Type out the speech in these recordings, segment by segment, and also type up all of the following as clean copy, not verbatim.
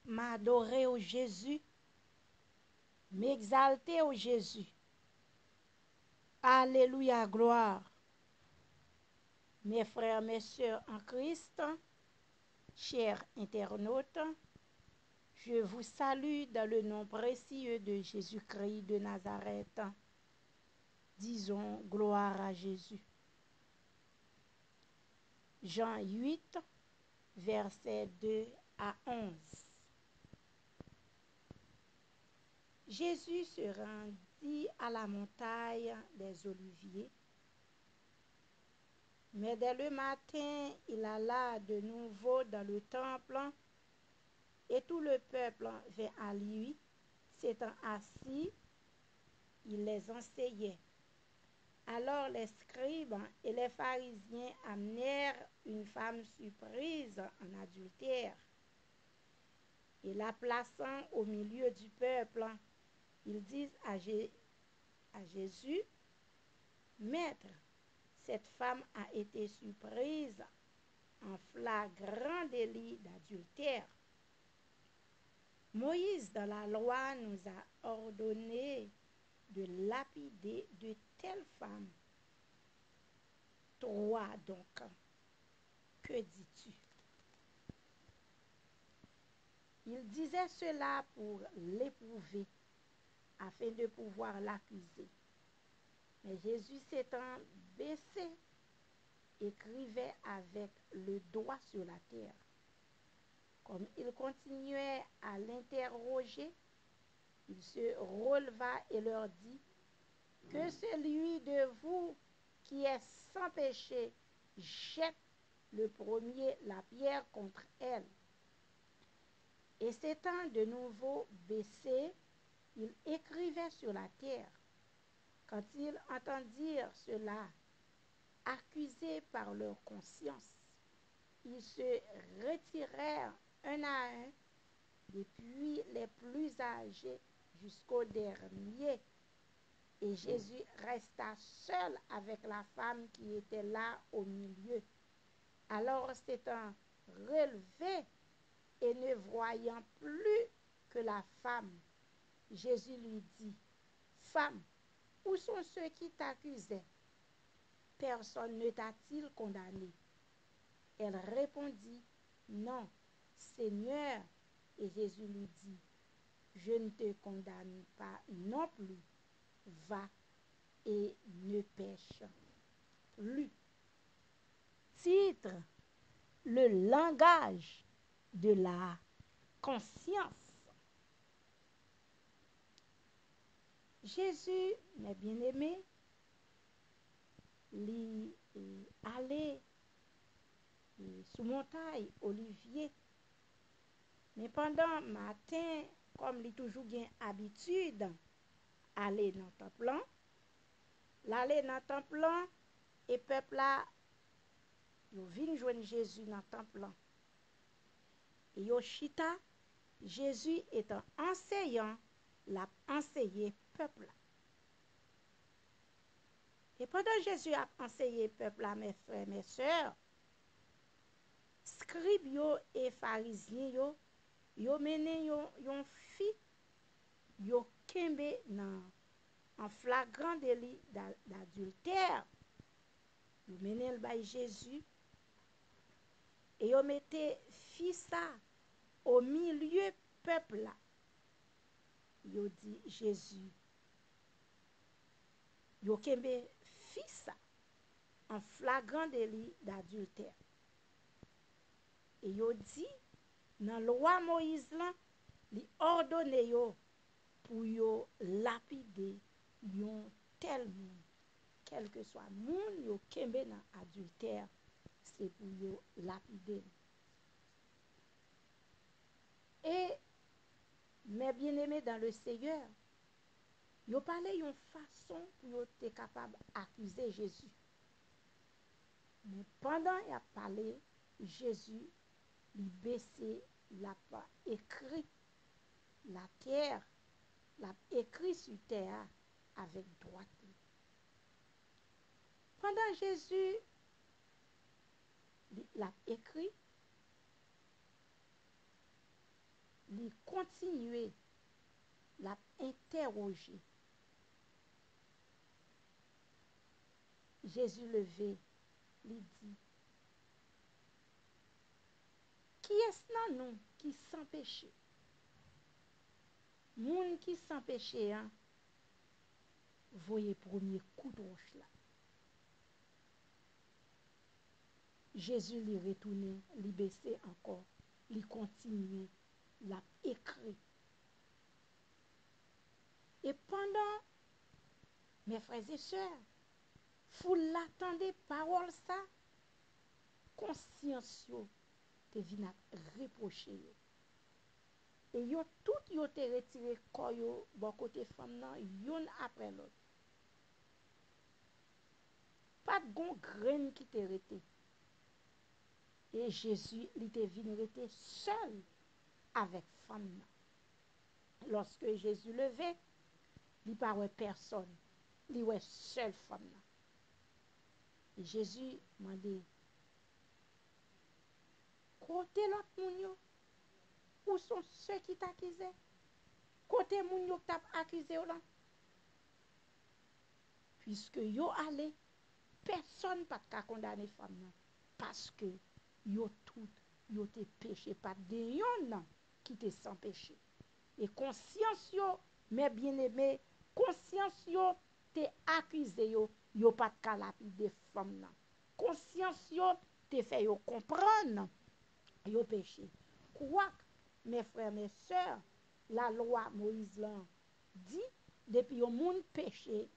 m'adorer au Jésus, m'exalter au Jésus. Alléluia, gloire. Mes frères, mes sœurs en Christ, chers internautes, je vous salue dans le nom précieux de Jésus-Christ de Nazareth. Disons gloire à Jésus. Jean 8, versets 2 à 11. Jésus se rendit à la montagne des Oliviers. Mais dès le matin, il alla de nouveau dans le temple, et tout le peuple vint à lui. S'étant assis, il les enseignait. Alors les scribes et les pharisiens amenèrent une femme surprise en adultère. Et la plaçant au milieu du peuple, ils disent à Jésus, Maître, cette femme a été surprise en flagrant délit d'adultère. Moïse, dans la loi, nous a ordonné de lapider de telles femmes. Toi donc, que dis-tu? Il disait cela pour l'éprouver, afin de pouvoir l'accuser. Mais Jésus s'étant baissé, écrivait avec le doigt sur la terre. Comme il continuait à l'interroger, il se releva et leur dit, que celui de vous qui est sans péché jette le premier la pierre contre elle. Et s'étant de nouveau baissé, il écrivait sur la terre. Quand ils entendirent cela, accusés par leur conscience, ils se retirèrent un à un, depuis les plus âgés jusqu'au dernier. Et Jésus resta seul avec la femme qui était là au milieu. Alors s'étant relevé et ne voyant plus que la femme, Jésus lui dit, Femme, où sont ceux qui t'accusaient? Personne ne t'a-t-il condamné? Elle répondit, Non, Seigneur. Et Jésus lui dit, Je ne te condamne pas non plus. Va et ne pêche plus. Titre, le langage de la conscience. Jésus, mes bien-aimés, allait sous montagne Olivier. Mais pendant matin, comme il toujours bien habitude, aller dans le temple, l'aller dans le temple, et peuple là, ils viennent joindre Jésus dans le temple. Et Yoshita, Jésus étant enseignant, l'a enseigné peuple. Et pendant Jésus a enseigné peuple, mes frères, mes sœurs, scribes et pharisiens, yo mené yon fi, yo kembe en flagrant délit d'adultère. Yo mené le bail Jésus et yo mette fi ça au milieu peuple là. Yo dit Jésus, yo kembe fi ça en flagrant délit d'adultère. Et yo dit dans loi Moïse là, li ordonne yo pour yo lapider yon tel monde, quel que soit monde yo kembe dans adultère, c'est pour yo lapider. Et mes bien-aimés dans le Seigneur, yo parlé yon façon pour yo te capable accuser Jésus. Mais pendant y a parlé, Jésus lui baissé, l'a pas écrit la terre, l'a écrit sur terre avec droite. Pendant Jésus l'a écrit, il continuait l'a interroger. Jésus levé, lui dit, qui est-ce dans nous qui sans péché? Moun qui sans péché, hein, voyez premier coup de roche là. Jésus lui retourné, lui baissé encore, lui continué, l'a écrit. Et pendant, mes frères et sœurs, vous l'attendez parole ça, conscience yo te vient reprocher yo. Et yo tout yo te retiré corps yo bon côté femme nan yon après l'autre. Pas de gon graine qui te rete. Et Jésus il te vient rete seul avec femme nan. Lorsque Jésus levait, il pas ouais personne. Il ouais seule femme nan. Et Jésus m'a dit, côté l'autre moun yo, où sont ceux qui t'accusaient? Côté moun yo t'a accusé là. Puisque yo allé, personne pas ka condamner femme nan parce que yo tout yo te péché pas de yon nan qui te sans péché. Et conscience yo, mes bien-aimés, conscience yo te accusé yo pas de ka lapider femme nan. Conscience yo te fait yo comprendre yo péché. Quoi mes frères, mes sœurs, la loi Moïse lan dit depuis yon moun péché,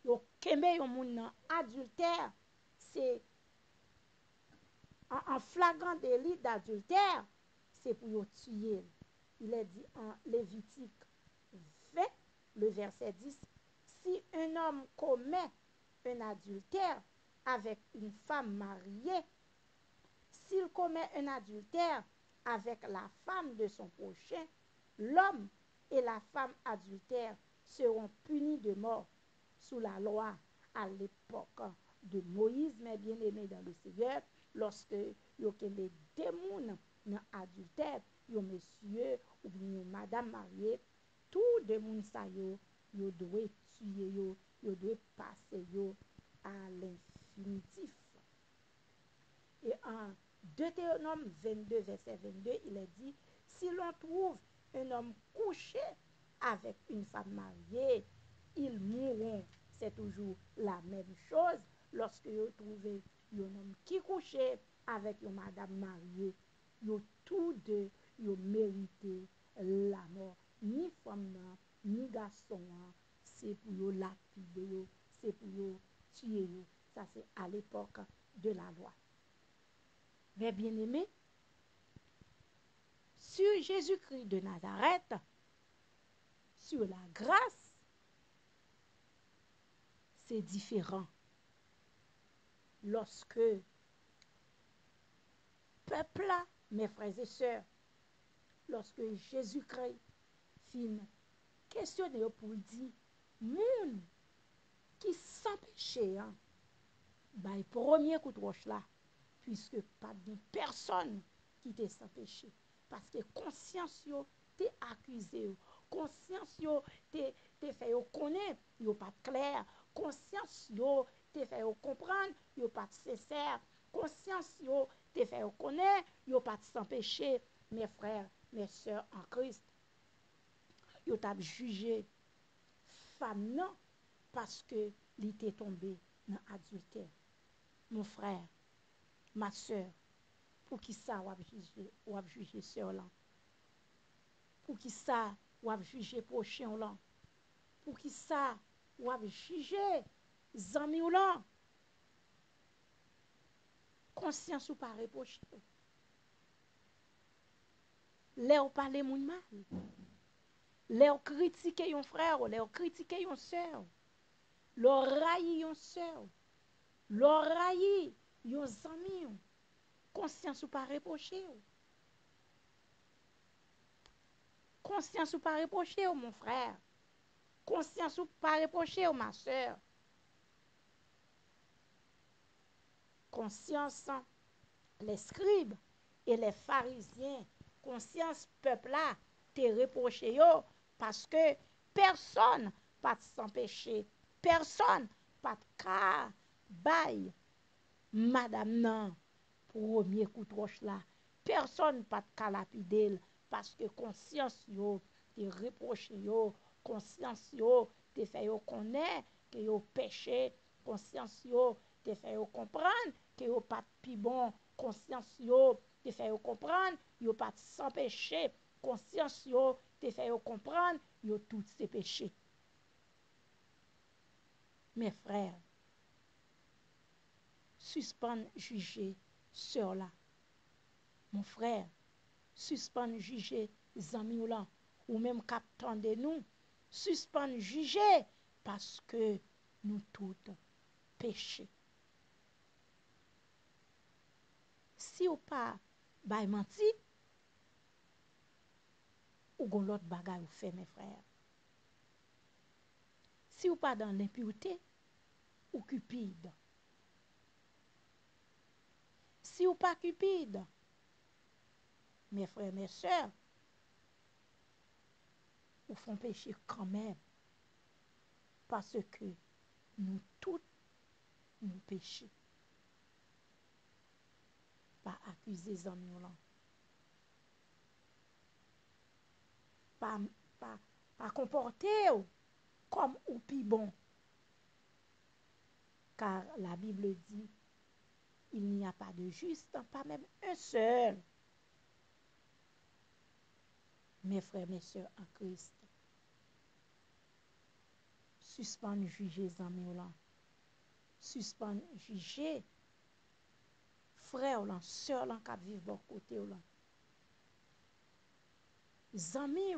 yo kembe yon moun nan adultère, c'est en flagrant délit d'adultère, c'est pour yo tuer. Il est dit en Lévitique 20, le verset 10, si un homme commet un adultère avec une femme mariée, s'il commet un adultère avec la femme de son prochain, l'homme et la femme adultère seront punis de mort sous la loi à l'époque de Moïse, mais bien aimé dans le Seigneur, lorsque yo kembe des moun dans adultère, yo monsieur ou bien madame mariée, tout de moun sa yo doit tuer yo doit passer yo à l'infinitif. Et en Deutéronome 22, verset 22, il est dit, si l'on trouve un homme couché avec une femme mariée, ils mourront. C'est toujours la même chose. Lorsque vous trouvez un homme qui couché avec une madame mariée, vous tous deux, vous méritez la mort. Ni femme, ni garçon, c'est pour vous lapider, c'est pour vous tuer. Ça, c'est à l'époque de la loi. Mais bien aimé, sur Jésus-Christ de Nazareth, sur la grâce, c'est différent. Lorsque peuple là, mes frères et sœurs, lorsque Jésus-Christ fin questionner pour dire, moun qui sans péché, hein, bah, premier coup de roche là, puisque pas de personne qui te sans péché. Parce que conscience yo t'es accusé, conscience yo t'es fait yo connaître, yo pas clair, conscience yo t'es fait yo comprendre, yo pas sincère, conscience yo t'es fait yo connaître, yo pas sans péché. Mes frères, mes sœurs en Christ, yo t'a jugé femme non parce que il était tombé dans adultère. Mon frère, ma sœur, pour qui ça ou a juger sœur là? Pour qui ça ou a juger prochain là? Pour qui ça ou a juger zami ou là? Conscience ou pas reprocher. Là ou parler moun mal. Là ou critiquer yon frère, là ou critiquer yon sœur. Là railler yon sœur. Là railler yon zami. Conscience ou pas reprocher. Conscience ou pas reprocher, mon frère. Conscience ou pas reprocher, ma soeur. Conscience, les scribes et les pharisiens. Conscience, peuple là, te reproché yo, parce que personne pas sans péché, personne pas ka bail madame nan premier coup de roche là, personne pas ka lapidel parce que conscience yo te reproché yo, conscience yo te fait yo connaître que yo péché, conscience yo te fait yo comprendre que yo pas pi bon, conscience yo te fait yo comprendre yo pas sans péché, conscience yo te fait yo comprendre yo tout ces péchés. Mes frères, suspend juger sœur là. Mon frère, suspend juger zami ou là, ou même captant de nous, suspend juger parce que nous toutes péchés. Si ou pas bay menti, ou gon l'autre bagay ou fait mes frères. Si ou pas dans l'impureté, ou cupide. Si ou pas cupide, mes frères, mes sœurs, ou font pécher quand même. Parce que nous tous, nous péchons. Pas accuser les amis là. Pas comporter comme ou pi bon. Car la Bible dit, il n'y a pas de juste, pas même un seul. Mes frères, mes sœurs en Christ, suspend juger les amis là. Suspend juger frère là, sœur là qui vivent bon côté là. Amis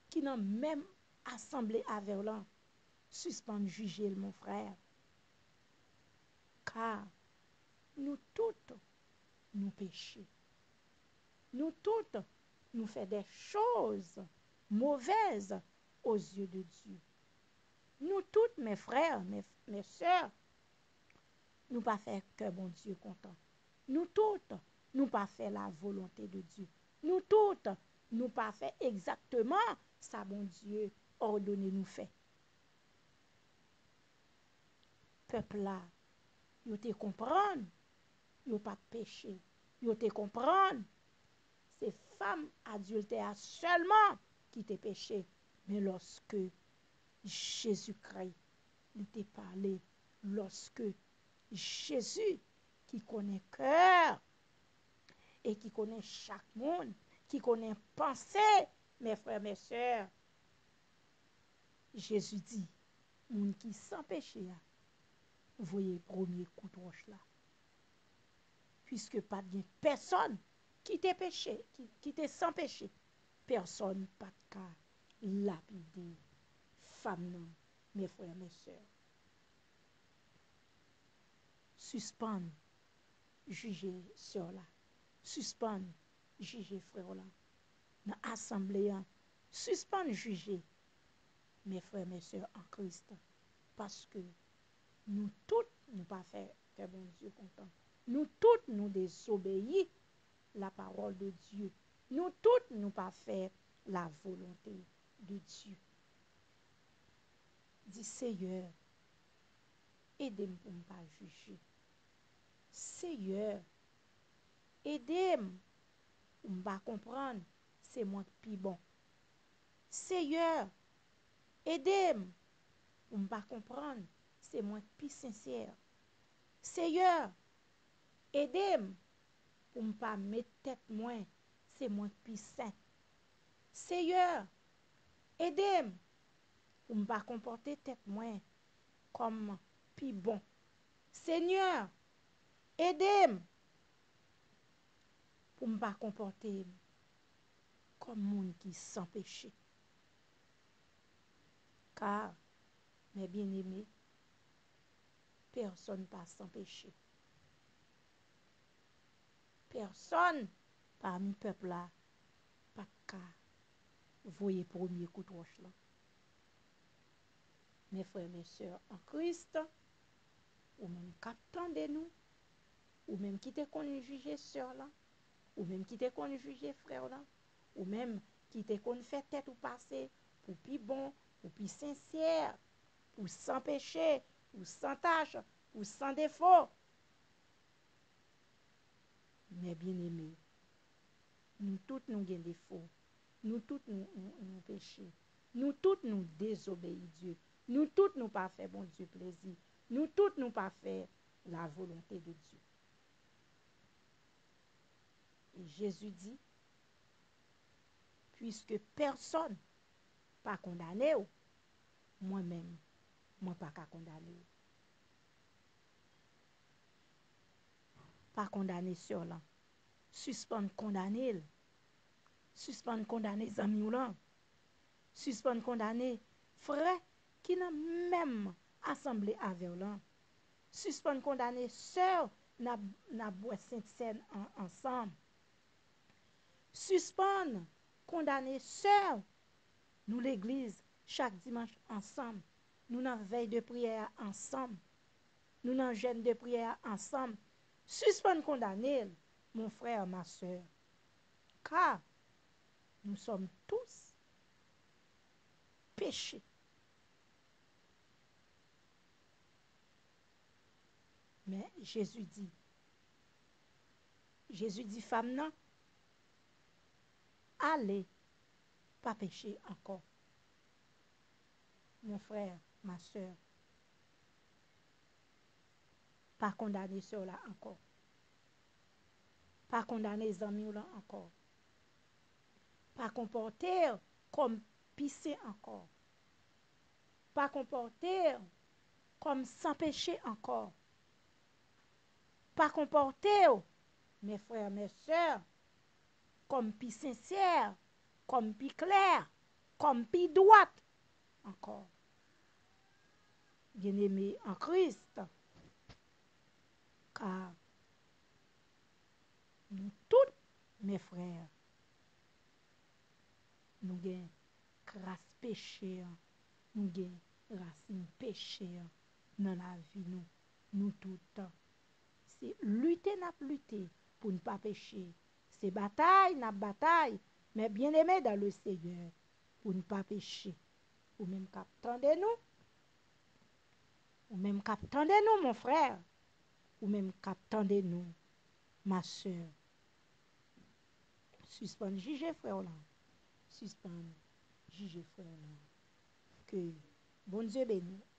qui n'ont même assemblé avec là, suspend juger mon frère. Car nous toutes, nous péchons. Nous toutes, nous faisons des choses mauvaises aux yeux de Dieu. Nous toutes, mes frères, mes sœurs, nous pas faire que bon Dieu content. Nous toutes, nous pas faire la volonté de Dieu. Nous toutes, nous pas faire exactement ça bon Dieu ordonné nous fait. Peuple là, yo te comprendre, yo pas péché. Yo te comprendre, c'est femmes adultères seulement qui te péché. Mais lorsque Jésus-Christ il t'a parlé, lorsque Jésus qui connaît cœur et qui connaît chaque monde, qui connaît pensée, mes frères, mes sœurs, Jésus dit, monde qui sans péché, voyez premier coup de roche là. Puisque pas de personne qui t'est péché, qui t'est sans péché, personne pas de cas lapider femme non, mes frères, mes sœurs. Suspend, juger sœur là. Suspend, juger frère là. Dans l'assemblée, suspend, juger mes frères, mes sœurs en Christ. Parce que nous toutes, nous pas fait que bon Dieu content. Nous toutes, nous désobéis la parole de Dieu. Nous toutes, nous pas fait la volonté de Dieu. Dis Seigneur, aidez-moi pour ne pas juger. Seigneur, aidez-moi pour ne pas comprendre, c'est moi qui suis bon. Seigneur, aidez-moi pour ne pas comprendre, c'est moi qui suis sincère. Seigneur, aidez-moi pour ne pas mettre tête moins, c'est moi qui suis saint. Seigneur, aidez-moi pour ne pas comporter tête moins comme plus bon. Seigneur, aidez-moi pour ne pas comporter comme monde qui sans péché. Car, mes bien-aimés, personne pas sans péché. Personne parmi le peuple là, pas qu'à voyer premier coup de roche là. Mes frères, mes sœurs en Christ, ou même captant de nous, ou même qui te connu juger sœur là, ou même qui te connu juger frère là, ou même qui te qu'on fait tête ou passer pour plus bon, pour plus sincère, pour sans péché, pour sans tâche, pour sans défaut. Mais bien aimé, nous tous nous avons des défauts, nous tous nous péchons, nous tous nous désobéissons Dieu, nous tous nous pas fait bon Dieu plaisir, nous tous nous pas fait la volonté de Dieu. Et Jésus dit, puisque personne pas condamné, moi-même, moi pas qu'à condamner. Pas condamner sur là. Suspendre condamner. Suspendre condamner amis ou là. Suspendre condamner frère qui n'a même assemblé avec là. Suspendre condamner sœur n'a boit sainte scène ensemble. Suspendre condamner sœur nous l'église chaque dimanche ensemble. Nous n'avons veille de prière ensemble. Nous n'avons jeûne de prière ensemble. Suspendre condamner, mon frère, ma soeur. Car nous sommes tous péchés. Mais Jésus dit, femme, non, allez, pas pécher encore. Mon frère, ma soeur, pas condamner cela encore. Pas condamner les amis là encore. Pas comporter comme pisser encore. Pas comporter comme sans péché encore. Pas comporter, mes frères, mes sœurs, comme pi sincère, comme pi clair, comme pi droite encore. Bien-aimé en Christ, car nous tous, mes frères, nous avons grâce péché, nous avons racine péché dans la vie, nous tous. C'est lutter, n'a lutter pour ne pas pécher. C'est bataille, n'a bataille, mais bien aimé dans le Seigneur pour ne pas pécher. Ou même qu'attendez-nous, ou même qu'attendez-nous, mon frère, ou même qu'attendez-nous, ma soeur. Suspendre, juger frère là. Suspendre, juger frère là. Que bon Dieu bénisse.